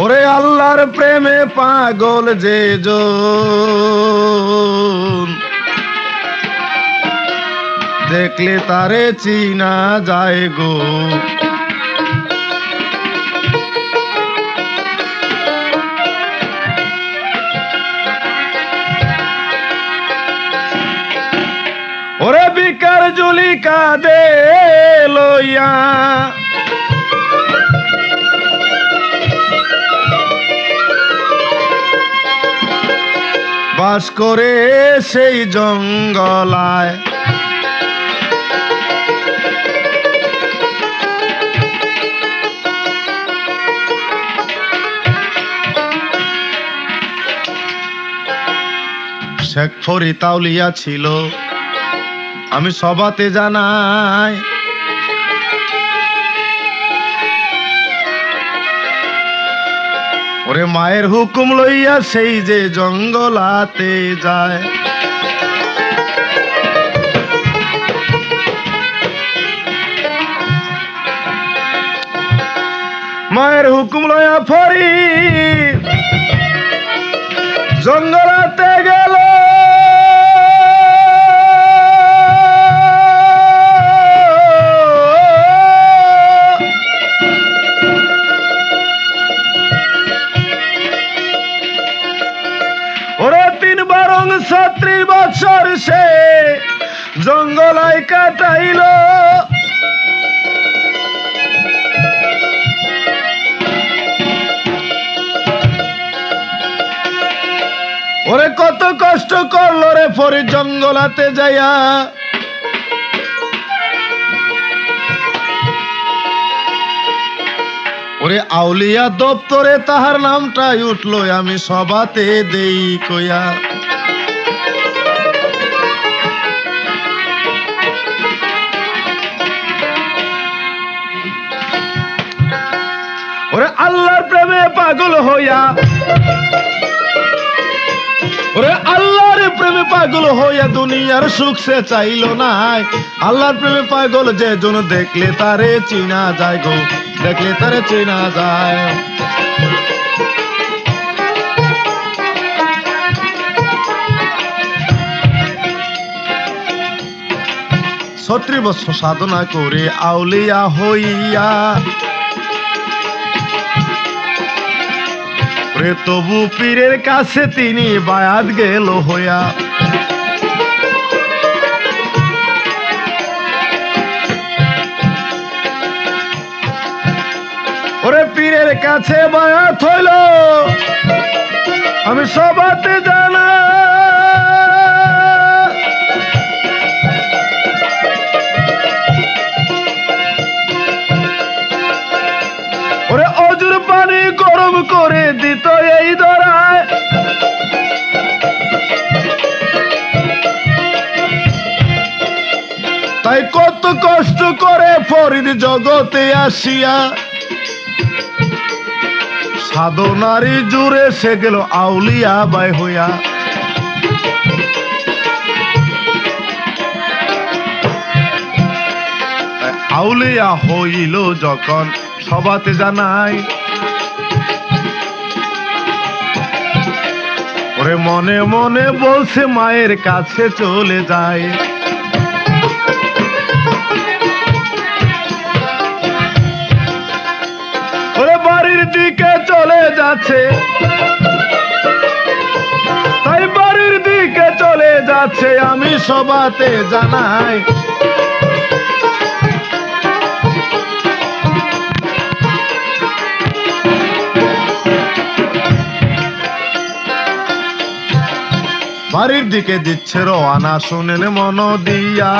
ওরে আল্লাহর প্রেমে পাগল যে জন, দেখলে তারে চিনা যায় গো। ওরে বিকার জুলি কাঁদে লইয়া, বাস করে সেই জঙ্গলায়। শেখ ফরিদ আউলিয়া ছিল, আমি সবাতে জানাই। ওরে মায়ের হুকুম লইয়া সেই যে জঙ্গলাতে যায়, মায়ের হুকুম লইয়া ফরিদ জঙ্গলাতে গেল। ওরে ৩৬ বছর সে জঙ্গলায় কাটাইল। ওরে কত কষ্ট করলো রে ফরিদ জঙ্গলাতে যাইয়া। ওরে আউলিয়া দপ্তরে তাহার নামটাই উঠলো, আমি সবাতে দেই কইয়া। ওরে আল্লাহর প্রেমে পাগল হইয়া, ওরে আল্লাহর প্রেমে পাগল হইয়া দুনিয়ার সুখ সে চাইল নাই। আল্লাহর প্রেমে পাগল যে জন, দেখলে তারে চিনা যায় গো, দেখলে তারে চিনা যায়। ৩৬ বছর সাধনা করে আউলিয়া হইয়া, তবু পীরের কাছে তিনি বায়াত গেল হইয়া। ওরে পীরের কাছে বায়াত হইল, আমি সবাতে জানা। ওরে অজুর পানি গরম করে দিত এই দরায়, তাই কত কষ্ট করে ফরিদ জগতে আসিয়া, সাধনারি জুড়ে সে গেল আউলিয়া বাই হইয়া। আউলিয়া হইল যখন সবাতে জানাই, ওরে মনে মনে বলছে মায়ের কাছে চলে যায়। ওরে বাড়ির দিকে চলে যাচ্ছে, তাই বাড়ির দিকে চলে যাচ্ছে, আমি সবাতে জানাই। বাড়ির দিকে দিচ্ছে রওয়ানা, শুনেন মন দিয়া।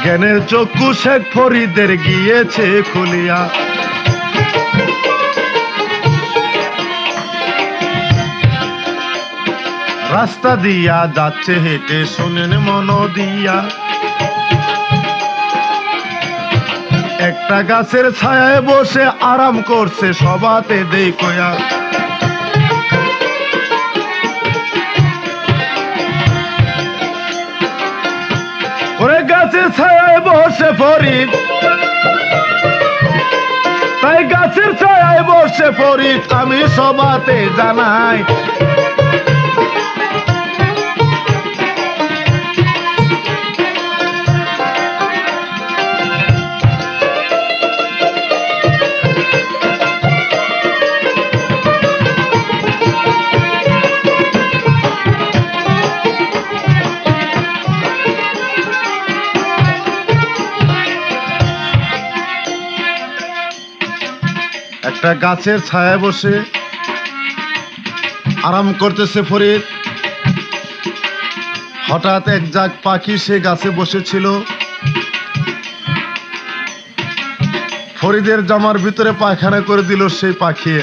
জ্ঞানের চক্ষু শেখ ফরিদের গিয়েছে খুলিয়া। রাস্তা দিয়া যাচ্ছে হেঁটে, শুনেন মন দিয়া। একটা গাছের ছায়ায় বসে আরাম করছে, সবাতে দেই কয়া। ওরে গাছের ছায়ায় বসে ফরিদ, তাই গাছের ছায়ায় বসে ফরিদ আমি সবাতে জানাই, একটা গাছের ছায়ায় বসে আরাম করতেছে ফরিদ। হঠাৎ এক ঝাঁক পাখি সে গাছে বসেছিল। ফরিদের জামার ভিতরে পায়খানা করে দিল সেই পাখি,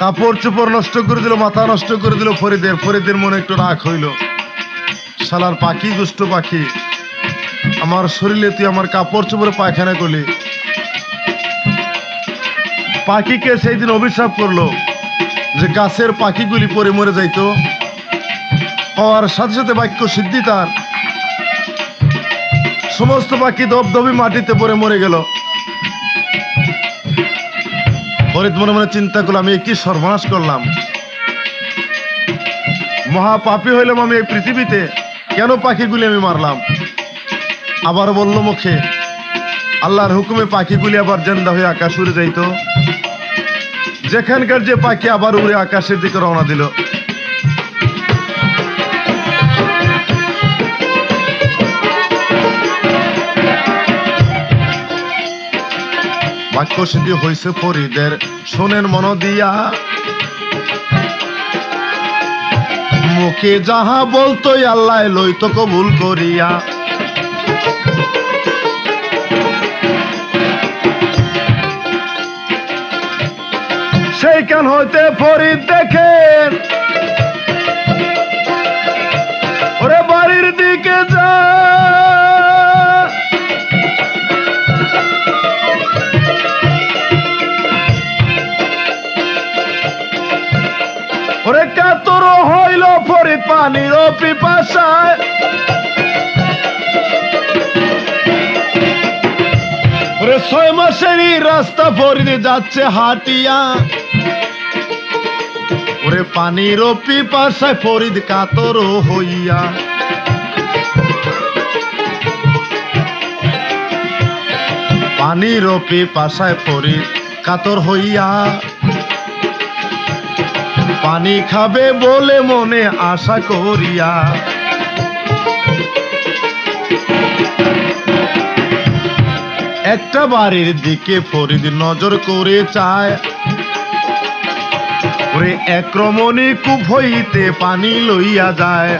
কাপড় চোপড় নষ্ট করে দিল, মাথা নষ্ট করে দিল ফরিদের। ফরিদের মনে একটু রাগ হইল, শালার পাখি, দুষ্ট পাখি, আমার শরীরে তুই আমার কাপড় চোপড়ে পায়খানা করলি। পাখিকে সেই দিন অভিশাপ করলো যে গাছের পাখিগুলি পরে মরে যাইতো। হওয়ার সাথে সাথে বাক্য সিদ্ধি তার, সমস্ত পাখি দবদবি মাটিতে পড়ে মরে গেল। ফরিদ মনে মনে চিন্তা করলাম, আমি কি সর্বনাশ করলাম, মহাপাপী হইলাম আমি এই পৃথিবীতে, কেন পাখিগুলি আমি মারলাম। আবার বলল মুখে, আল্লাহর হুকুমে পাখিগুলি আবার জেন্দা হয়ে আকাশ উড়ে যাইতো। যেখানকার যে পাখি আবার উড়ে আকাশের দিকে রওনা দিল। বাক্য সিদ্ধি হইছে ফরিদের, শোনেন মন দিয়া, মুখে যাহা বলতোই আল্লাহ লইত কবুল করিয়া। সেইখান হইতে ফরিদ দেখেন ওরে বাড়ির দিকে যা, ওরে কাতর হইল ফরিদ পানির পিপাসায়। ওরে 6 মাসেরই রাস্তা ফরিদ যাচ্ছে হাটিয়া। ওরে পানির পিপাসায় ফরিদ কাতর হইয়া। পানির পিপাসায় ফরিদ কাতর হইয়া। পানি খাবে বলে মনে আশা করিয়া। একটা বাড়ির দিকে ফরিদ নজর করে চায়। ওরে একরমণি কূপ হইতে পানি লইয়া যায়।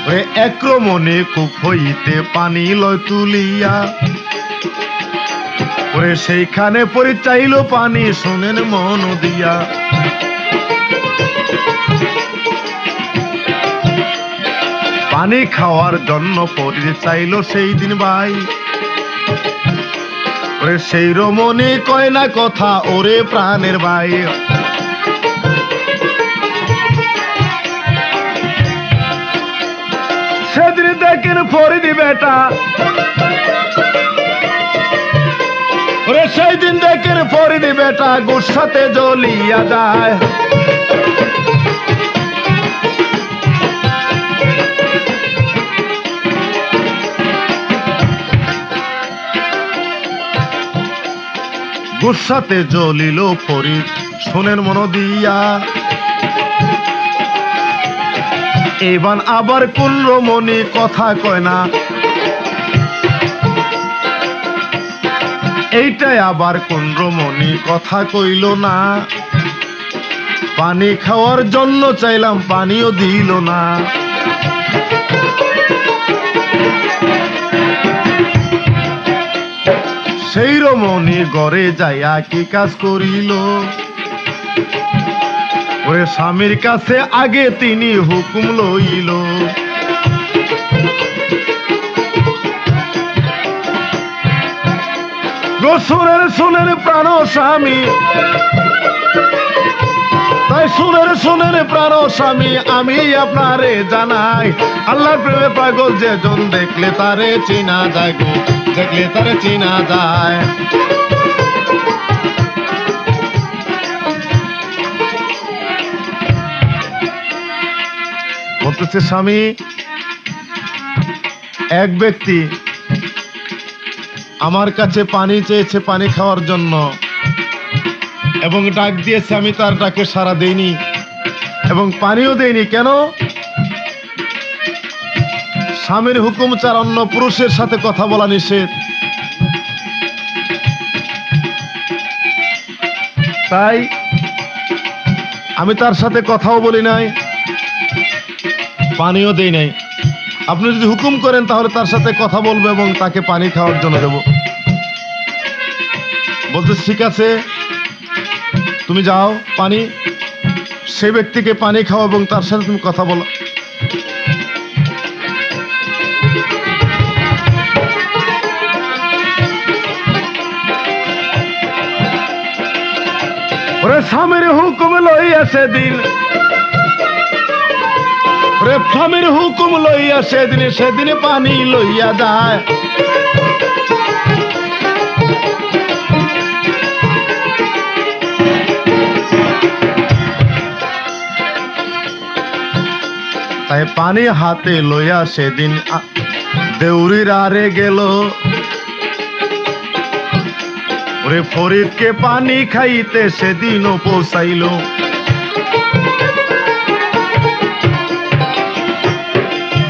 ওরে একরমণি কূপ হইতে পানি লয় তুলিয়া। ওরে সেইখানে পরি চাইল পানি, শোনেন মন দিয়া। পানি খাওয়ার জন্য ফরিদ চাইল সেই দিন ভাই। ওরে সেই রমণী কয় না কথা, ওরে প্রাণের ভাই। সেদিন দেখেন ফরিদ বেটা, ওরে সেই দিন দেখেন ফরিদ বেটা গুসাতে জ্বলিয়া যায়। গুসাতে জ্বলিল ফরিদ, শোনেন মন দিয়া। এবার আবার কোন রমণী কথা কয় না, এইটাই আবার কোন রমণী কথা কইল না। পানি খাওয়ার জন্য চাইলাম, পানিও দিল না। সেই রমণী ঘরে যাইয়া কি কাজ করিল, ওরে স্বামীর কাছে আগে তিনি হুকুম লইল। গো শোনেন শোনেন প্রাণ স্বামী, তাই শুনেন শুনেন প্রাণ স্বামী আমি আপনারে জানাই আল্লাহর প্রেমে পাগল যেজন দেখলে তারে চিনা যায় গো দেখলে তারে চিনা যায় বলতেছে স্বামী এক ব্যক্তি আমার কাছে পানি চেয়েছে পানি খাওয়ার জন্য এবং ডাক দিয়েছে আমি তার ডাকে সাড়া দেইনি এবং পানিও দেইনি কেন স্বামীর হুকুম ছাড়া অন্য পুরুষের সাথে কথা বলা নিষেধ তাই আমি তার সাথে কথাও বলি নাই পানিও দেই নাই আপনি যদি হুকুম করেন তাহলে তার সাথে কথা বলবো এবং তাকে পানি খাওয়ার জন্য দেব বলতে ঠিক আছে তুমি যাও পানি সেই ব্যক্তিকে পানি খাও এবং তার সাথে তুমি কথা বলো ওরে স্বামীর হুকুম লইয়া সেদিন ওরে স্বামীর হুকুম লইয়া সেদিনে পানি লইয়া যায় তাই পানি হাতে লইয়া সেদিন দেউরির আরে গেল ওরে ফরিদকে পানি খাইতে সেদিনও পৌঁছাইল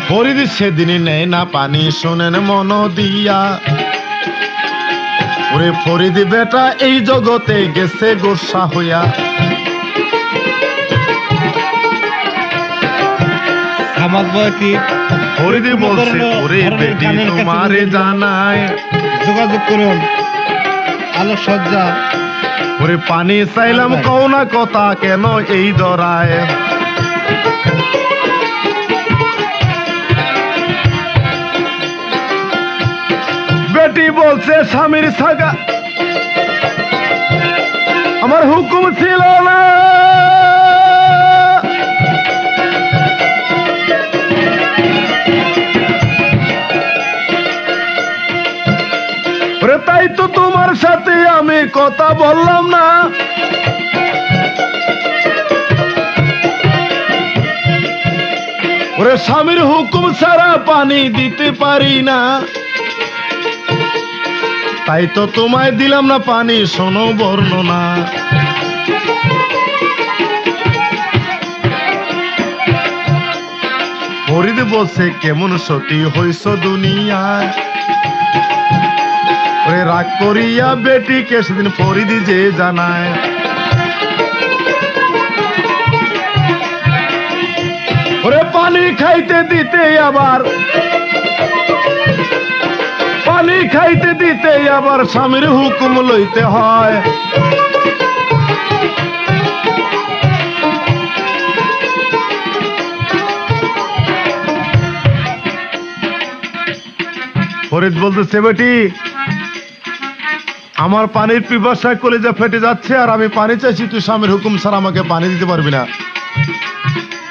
ফরিদ সেদিন নেয় না পানি শোনেন মন দিয়া ওরে ফরিদ বেটা এই জগতে গেছে গোসা হইয়া ফরিদি বলছে ওরে বেটি তোমারে জানায় যোগাযোগ করুন আলো সজ্জা ওরে পানি চাইলাম কও না কথা কেন এই দরায় বেটি বলছে স্বামীর সাগা আমার হুকুম ছিল না ওরে তাই তো তোমার সাথে আমি কথা বললাম না ওরে স্বামীর হুকুম ছাড়া পানি দিতে পারি না তাই তো তোমায় দিলাম না পানি শোনো বর্ণনা ফরিদ বলছে কেমন সতী হইছ দুনিয়ায় ওরে রাগ করিয়া বেটিকে সেদিন ফরিদ যে জানায় ওরে পানি খাইতে দিতে আবার পানি খাইতে দিতে আবার স্বামীর হুকুম লইতে হয় ফরিদ বলতেছে বেটি আমার পানির পিপাসায় কলিজা ফেটে যাচ্ছে আর আমি পানি চাইছি তুই স্বামীর হুকুম ছাড়া আমাকে পানি দিতে পারবি না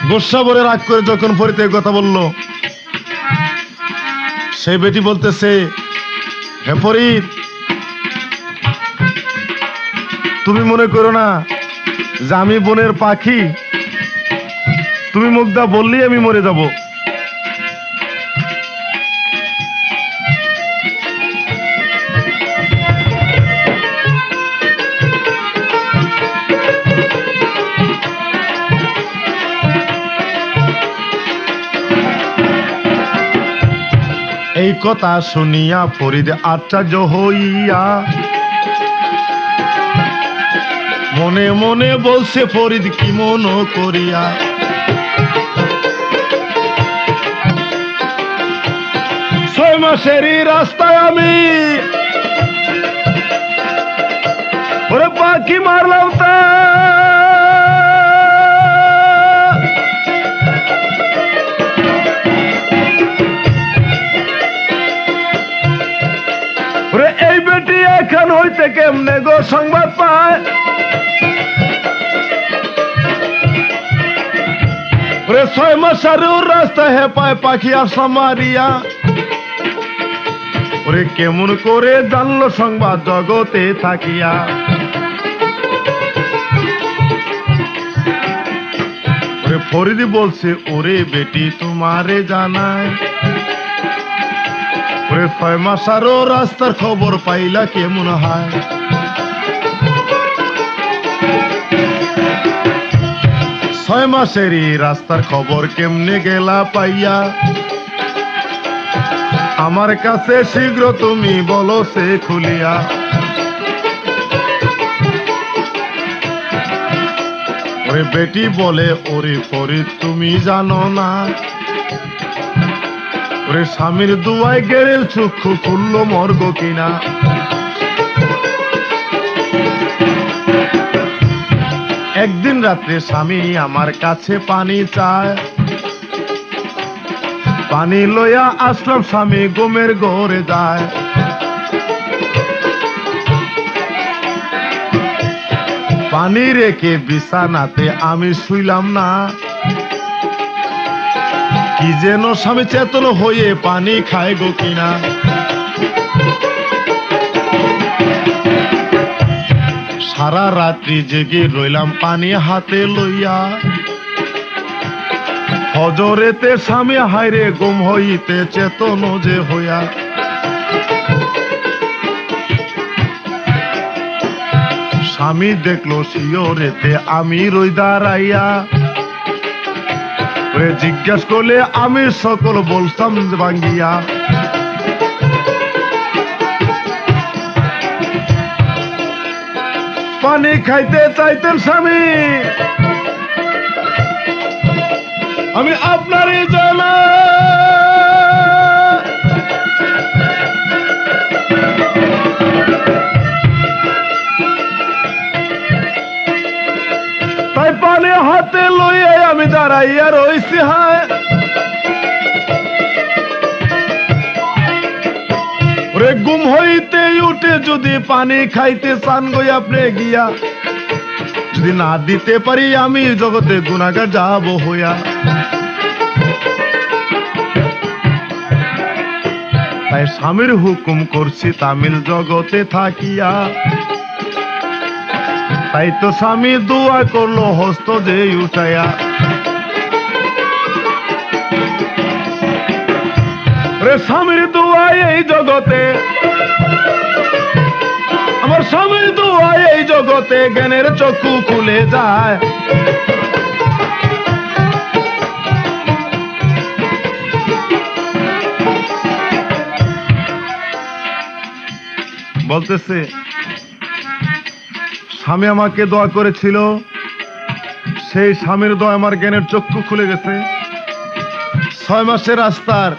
গোসা ভরে রাগ করে যখন ফরিদ এই কথা বলল সেই বেটি বলতেছে হে ফরিদ তুমি মনে করো না যে আমি বনের পাখি তুমি মুগ্ধা বললেই আমি মরে যাব এই কথা শুনিয়া ফরিদ আশ্চর্য হইয়া মনে মনে বলছে ফরিদ কি মন করিয়া ছয় মাসেরই রাস্তায় আমি ওরে পাখি মারলাম তা এই বেটি এখন হইতে কেমনে গো সংবাদ পায় ওরে 6 মাসেরও রাস্তা হেপায় পাখি আসা মারিয়া, ওরে কেমন করে জানলো সংবাদ জগতে থাকিয়া। ওরে ফরিদি বলছে ওরে বেটি তোমারে জানায়, ওরে 6 মাসেরও রাস্তার খবর পাইলা কেমন হয়। 6 মাসেরই রাস্তার খবর কেমনে গেলা পাইয়া, আমার কাছে শীঘ্র তুমি বলো সে খুলিয়া। ওরে বেটি বলে ওরে ফরিদ তুমি জানো না, ওরে স্বামীর দুয়ায় গেরেল চক্ষু খুলল মর্গ কিনা। একদিন রাত্রে স্বামী আমার কাছে পানি চায়, পানি লইয়া আসলাম স্বামী ঘুমের ঘরে যায়। পানি রেখে বিছানাতে আমি শুইলাম না, কি যেন স্বামী চেতন হয়ে পানি খায় গো কিনা। সারা রাত্রি জেগে রইলাম পানি হাতে লইয়া, ফজরেতে স্বামী হায়রে গুম হইতে চেতন যে হইয়া। স্বামী দেখলো শিওরেতে আমি রই দাঁড়াইয়া, জিজ্ঞাসা করলে আমি সকল বলতাম ভাঙ্গিয়া। পানি খাইতে চাইতেন স্বামী আমি আপনারই জানা, তাই পানি হাতে লইয়ে আমি দাঁড়াইয়া রইছি। হায় ওরে গুম হইতে উঠে যদি পানি খাইতে চান গই আপনি গিয়া, যদি না দিতে পারি আমি জগতে গুনাহগার যাব হইয়া। তাই স্বামীর হুকুম করছি তামিল জগতে থাকিয়া, তাই তো স্বামী দোয়া করলো হস্ত যে উঠাইয়া। রে স্বামীর দোয়া এই জগতে, আমার স্বামীর দোয়া এই জগতে জ্ঞানের চক্ষু খুলে যায়। বলতেছে স্বামী আমাকে দোয়া করেছিল, সেই স্বামীর দোয়া আমার জ্ঞানের চক্ষু খুলে গেছে। 6 মাসের রাস্তার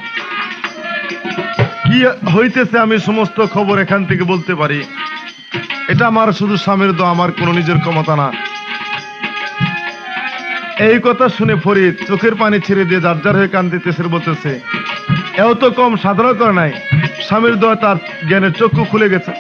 কি হইতেছে আমি সমস্ত খবর এখান থেকে বলতে পারি। এটা আমার শুধু স্বামীর দোয়া, আমার কোনো নিজের ক্ষমতা না। এই কথা শুনে ফরিদ চোখের পানি ছেড়ে দিয়ে যার যার হয়ে কান্দিতেছে, বলতেছে এও তো কম সাধারণ করে নাই, স্বামীর দোয়া তার জ্ঞানের চক্ষু খুলে গেছে।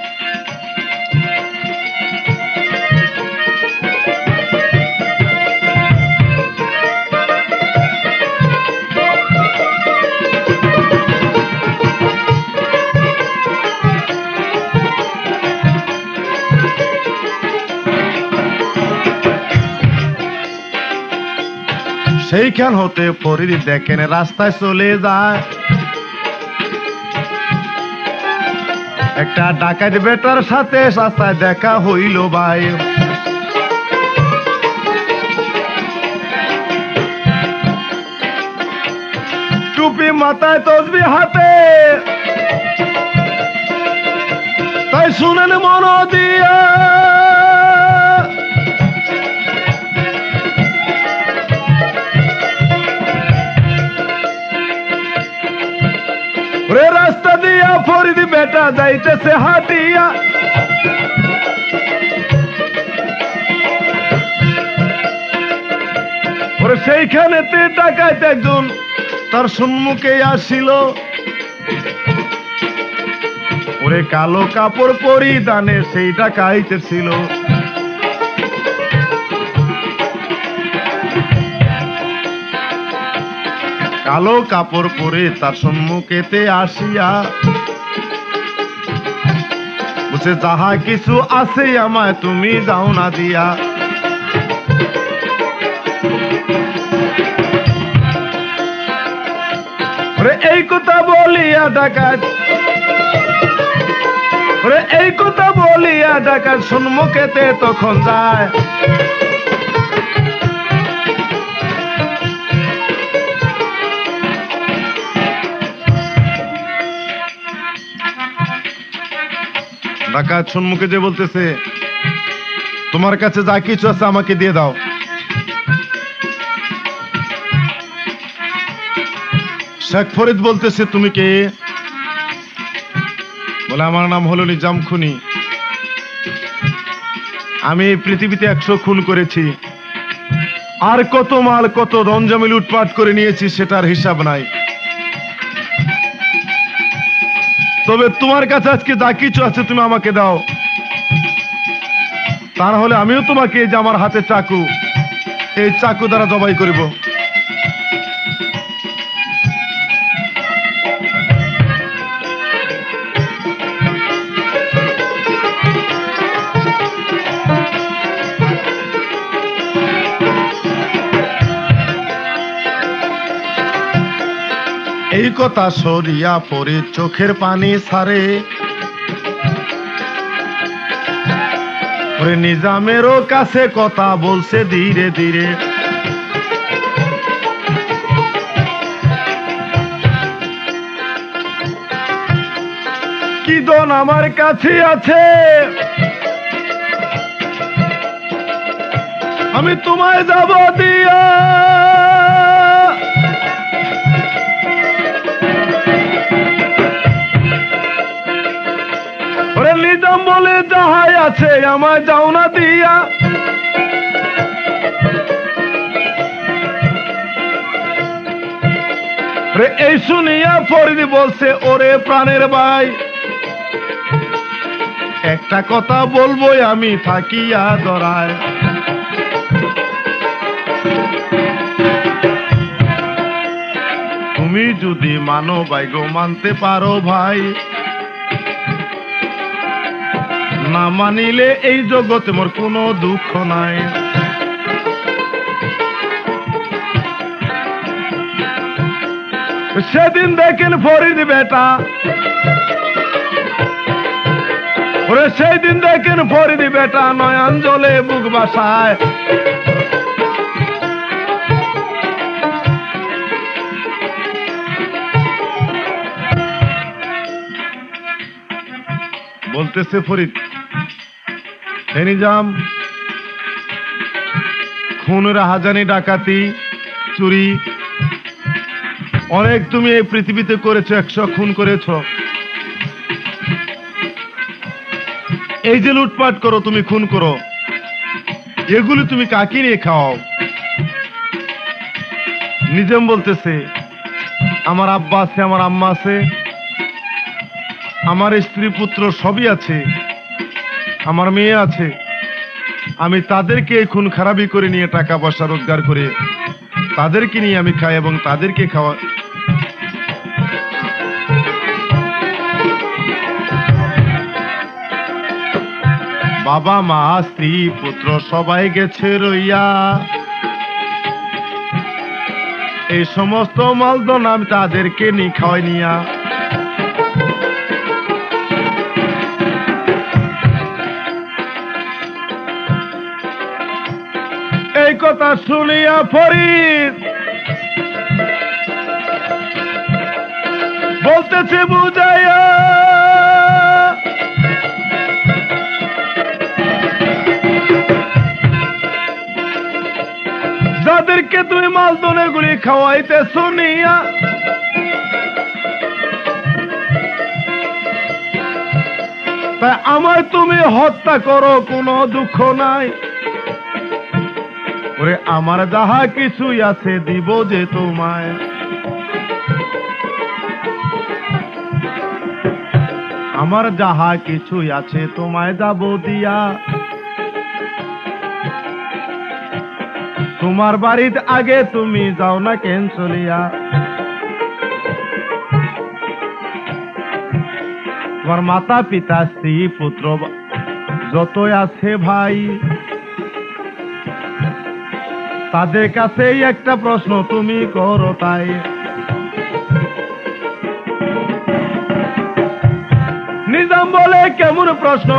সেইখান হতে ফরিদ দেখেন রাস্তায় চলে যায়, একটা ডাকাত বেটার সাথে রাস্তায় দেখা হইল ভাই। টুপি মাথায় তসবি হাতে, তাই শুনেন মন দিয়া রে রাস্তা দিয়া ফরিদ বেটা যাইতেছে হাটিয়া। ওরে সেইখানেতে ডাকাইতে একজন তার সম্মুখে আসিল, ওরে কালো কাপড় পরিধানে সেই ডাকাইতে ছিল। কালো কাপড় পরে তার সম্মুখেতে আসিয়া বলছে যাহা কিছু আছে আমায় তুমি দাও না দিয়া। এই কথা বলিয়া ডাকাত, এই কথা বলিয়া ডাকাত সম্মুখেতে তখন যায়। ডাকাত সম্মুখে যে বলতেছে তোমার কাছে যা কিছু আছে আমাকে দিয়ে দাও। শেখ ফরিদ বলতেছে তুমি কে? বলে আমার নাম হলো নিজাম খুনি, আমি এই পৃথিবীতে 100 খুন করেছি, আর কত মাল কত রঞ্জামি লুটপাট করে নিয়েছি সেটার হিসাব নাই। তবে তোমার কাছে আজকে যা কিছু আছে তুমি আমাকে দাও, তার হলে আমিও তোমাকে এই যে আমার হাতে চাকু, এই চাকু দ্বারা জবাই করিব। এই কথা সরিয়া পরে চোখের পানি ছাড়ে, নিজামেরও কাছে কথা বলছে ধীরে ধীরে। কি দন আমার কাছে আছে আমি তোমায় যাব দিয়া, নিজাম বলে যাহাই আছে আমায় যাও না দিয়া। এই শুনিয়া ফরিদ বলছে ওরে প্রাণের ভাই, একটা কথা বলবোই আমি থাকিয়া ধরায়। তুমি যদি মানো ভাই গো, মানতে পারো ভাই, না মানিলে এই জগতে মোর কোনো দুঃখ নাই। সেদিন দেখেন ফরিদ বেটা, সেই দিন দেখেন ফরিদ বেটা নয়ন জলে বুক বাসায়। বলতেছে ফরিদ, হে নিজাম, খুন রাহাজানি ডাকাতি চুরি অনেক তুমি এই পৃথিবীতে করেছো, 100 খুন করেছো। এই যে লুটপাট করো তুমি, খুন করো, এগুলি তুমি কাকে নিয়ে খাও? নিজাম বলতেছে আমার আব্বা আছে, আমার আম্মা আছে, আমার স্ত্রী পুত্র সবই আছে, আমার মেয়ে আছে, আমি তাদেরকে খুন খারাপি করে নিয়ে টাকা পয়সা রোজগার করে তাদেরকে নিয়ে আমি খাই এবং তাদেরকে খাওয়া। বাবা মা স্ত্রী পুত্র সবাই গেছে রইয়া, এই সমস্ত মালদন আমি তাদেরকে নিয়ে খাওয়াই নিয়া। এই কথা শুনিয়া ফরিদ বলতেছে বুঝাইয়া, যাদেরকে তুমি মালদনে গুলি খাওয়াইতে শুনিয়া, তাই আমায় তুমি হত্যা করো, কোনো দুঃখ নাই। ওরে আমার যাহা কিছুই আছে দিব যে তোমায়, আমার যাহা কিছুই আছে তোমায় যাব দিয়া। তোমার বাড়িতে আগে তুমি যাও না কেন চলিয়া। তোমার মাতা পিতা স্ত্রী পুত্র যতই আছে ভাই, তাদের কাছেই একটা প্রশ্ন তুমি করো তাই। নিজাম বলে কেমন প্রশ্ন,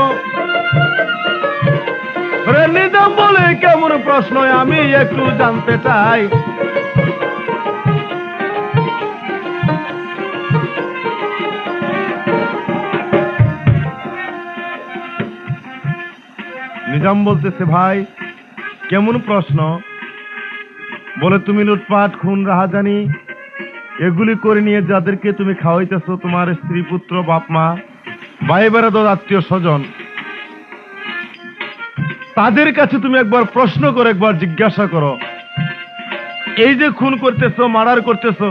নিজাম বলে কেমন প্রশ্ন আমি একটু জানতে চাই। নিজাম বলতেছে ভাই কেমন প্রশ্ন? বলে তুমি লুটপাট খুন রাহাজানি এগুলি করে নিয়ে যাদেরকে তুমি খাওয়াইতেছো, তোমার স্ত্রী পুত্র বাপ মা ভাই বেড়াদর আত্মীয় স্বজন, তাদের কাছে তুমি একবার প্রশ্ন করো, একবার জিজ্ঞাসা করো, এই যে খুন করতেছো, মার্ডার করতেছো,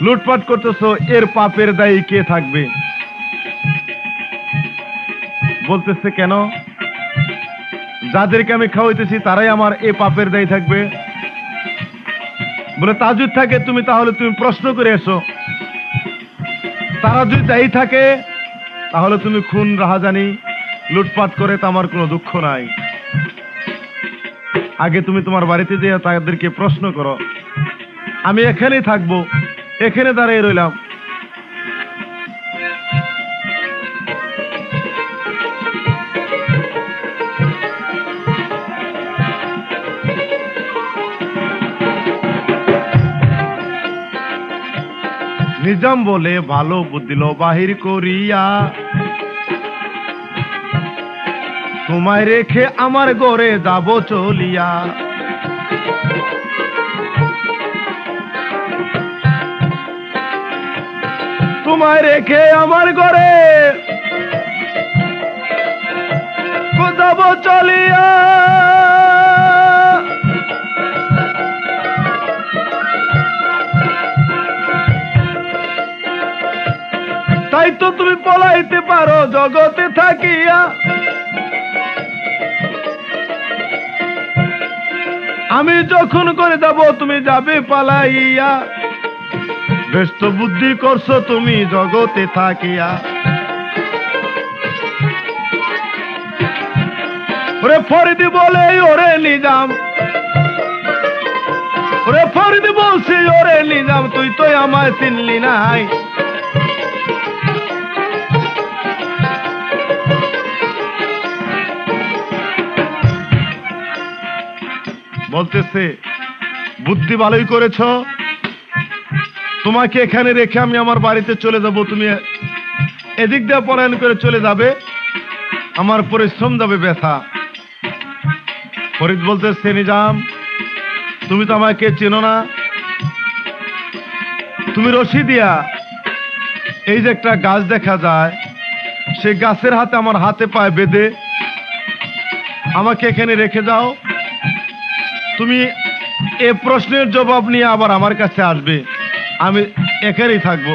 লুটপাট করতেছো, এর পাপের দায়ী কে থাকবে? বলতেছে কেন? যাদেরকে আমি খাওয়াইতেছি তারাই আমার এই পাপের দায়ী থাকবে? বলে তা যদি থাকে তুমি তাহলে তুমি প্রশ্ন করে এসো, তারা যদি দায়ী থাকে তাহলে তুমি খুন রাহাজানি লুটপাট করে তো আমার কোনো দুঃখ নাই। আগে তুমি তোমার বাড়িতে যেয়ে তাদেরকে প্রশ্ন করো, আমি এখানেই থাকবো, এখানে দাঁড়িয়ে রইলাম। নিজাম বলে ভালো বুদ্ধিল বাহির করিয়া, তোমায় রেখে আমার ঘরে যাব চলিয়া। তোমায় রেখে আমার ঘরে যাব চলিয়া। তাই তো তুমি পলাইতে পারো জগতে থাকিয়া, আমি যখন করে যাব তুমি যাবে পালাইয়া। ব্যস্ত বুদ্ধি করছো তুমি জগতে থাকিয়া। ওরে ফরিদি বলে ওরে নিজাম, ওরে ফরিদি বলছি ওরে নিজাম, তুই তো আমায় চিনলি নাই। বলতেছে বুদ্ধি ভালোই করেছ, তোমাকে এখানে রেখে আমি আমার বাড়িতে চলে যাব, তুমি এদিক দিয়ে পলায়ন করে চলে যাবে, আমার পরিশ্রম যাবে ব্যথা। ফরিদ বলতেছে নিজাম তুমি তো আমাকে চেনো না, তুমি রশি দিয়া এই যে একটা গাছ দেখা যায়, সেই গাছের হাতে আমার হাতে পায়ে বেঁধে আমাকে এখানে রেখে যাও, তুমি এ প্রশ্নের জবাব নিয়ে আবার আমার কাছে আসবে, আমি এখানেই থাকবো।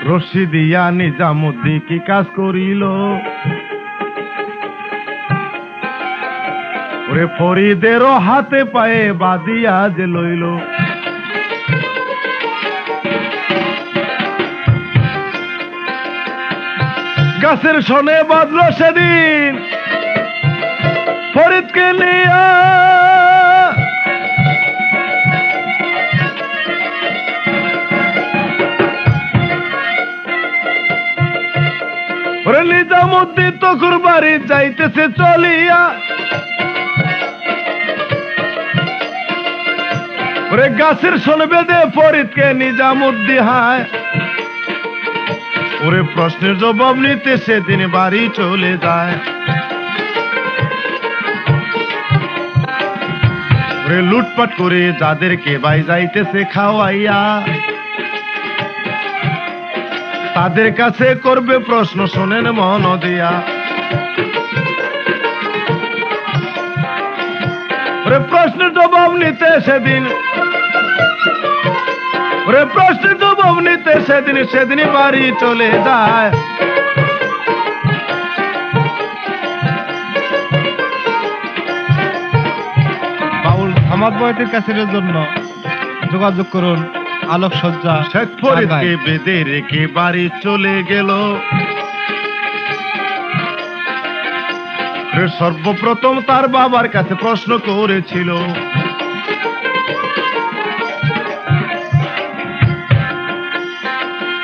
রশি দিয়া নিজামুদ্দিন কি কাজ করিল, ওরে ফরিদেরও হাতে পায়ে বাঁধিয়া যে লইল। গাছের শনে বাঁধল সেদিন ফরিদকে নিয়া, ওরে নিজামুদ্দিন তখন বাড়ি যাইতেছে চলিয়া, ওরে গাছের শোনে বেঁধে ফরিদকে নিজামুদ্দিন হায়, ওরে প্রশ্নের জবাব নিতে সেদিন বাড়ি চলে যায়। ওরে লুটপাট করে যাদেরকে বাই যাইতেছে খাওয়াইয়া, তাদের কাছে করবে প্রশ্ন শোনেন মন দিয়া। ওরে প্রশ্নের জবাব নিতে সেদিন ওরে প্রশ্নিত ভবনীতে সেদিনই বাড়ি চলে যায়। বাউল সামাদ বয়াতির ক্যাসেটের জন্য যোগাযোগ করুন আলোকসজ্জা শেখ ফরিদকে ঢাকায়। বেঁধে রেখে বাড়ি চলে গেল। সর্বপ্রথম তার বাবার কাছে প্রশ্ন করেছিল,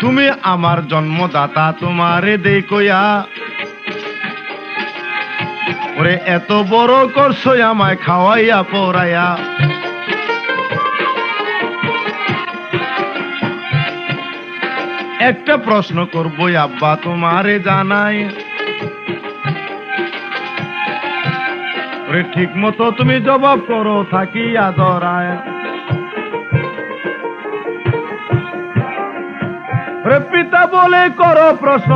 তুমি আমার জন্মদাতা, তোমারে দেখয়া ওরে এত বড় করছো আমায় খাওয়াইয়া পড়াইয়া। একটা প্রশ্ন করবো আব্বা তোমারে জানাই, ওরে ঠিক মতো তুমি জবাব করো থাকিয়া ধরায়। ওরে পিতা বলে করো প্রশ্ন,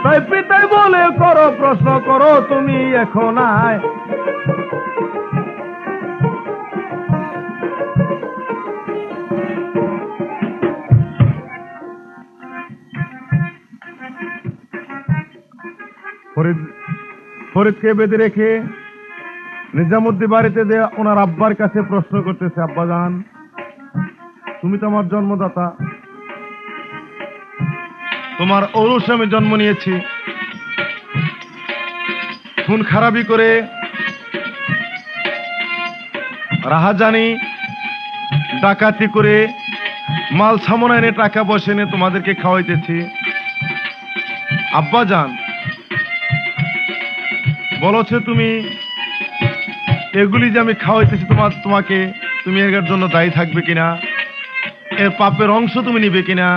তাই পিতাই বলে করো প্রশ্ন করো তুমি এখন আয়। ফরিদকে বেঁধে রেখে নিজামুদ্দিন বাড়িতে যে ওনার আব্বার কাছে প্রশ্ন করতেছে, আব্বা জান তুমি তো আমার জন্মদাতা, তোমার ঔরসে আমি জন্ম নিয়েছি, খুন খারাপি করে রাহাজানি ডাকাতি করে মাল সামনা এনে টাকা পয়সা এনে তোমাদেরকে খাওয়াইতেছি। আব্বা জান বলছো তুমি এগুলি যে আমি খাওয়াইতেছি তোমাকে, তুমি এর জন্য দায়ী থাকবে কিনা, এর পাপের অংশ তুমি নিবে কিনা?